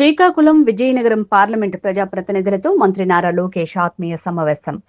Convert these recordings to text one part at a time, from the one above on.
Srikakulam Vizianagaram parliament ప్రజాప్రతినిధులతో మంత్రి నారా లోకేష్ ఆత్మీయ సమావేశం.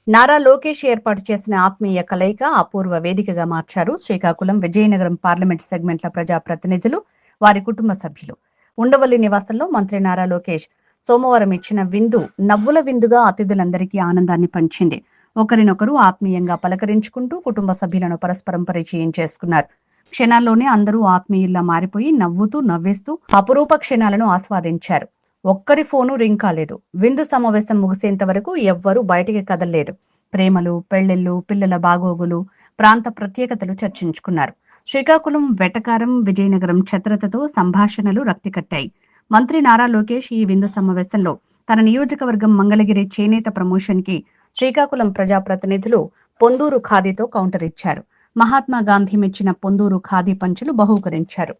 నారా లోకేష్ ఏర్పాటు చేసిన ఆత్మీయ కలయిక అపూర్వ వేదికగా మార్చారు శ్రీకాకుళం విజయనగరం పార్లమెంటు సెగ్మెంట్ల ప్రజాప్రతినిధులు, వారి కుటుంబ సభ్యులు. ఉండవల్లి నివాసంలో మంత్రి నారా లోకేష్ సోమవారం ఇచ్చిన విందు నవ్వుల విందుగా అతిథులందరికీ ఆనందాన్ని పంచింది. ఒకరినొకరు ఆత్మీయంగా పలకరించుకుంటూ కుటుంబ సభ్యులను పరస్పరం పరిచయం చేసుకున్నారు. క్షణాల్లోనే అందరూ ఆత్మీయుల్లా మారిపోయి నవ్వుతూ నవ్వేస్తూ అపురూప క్షణాలను ఆస్వాదించారు. ఒక్కరి ఫోను రింగ్ కాలేదు. విందు సమావేశం ముగిసేంత వరకు ఎవ్వరూ బయటికి కదలలేదు. ప్రేమలు, పెళ్లిళ్లు, పిల్లల బాగోగులు, ప్రాంత ప్రత్యేకతలు చర్చించుకున్నారు. శ్రీకాకుళం, వెటకారం, విజయనగరం ఛత్రతతో సంభాషణలు రక్తికట్టాయి. మంత్రి నారా లోకేష్ ఈ విందు సమావేశంలో తన నియోజకవర్గం మంగళగిరి చేనేత ప్రమోషన్ కి శ్రీకాకుళం ప్రజాప్రతినిధులు పొందూరు ఖాదీతో కౌంటర్ ఇచ్చారు. మహాత్మా గాంధీ మెచ్చిన పొందూరు ఖాదీ పంచులు బహూకరించారు.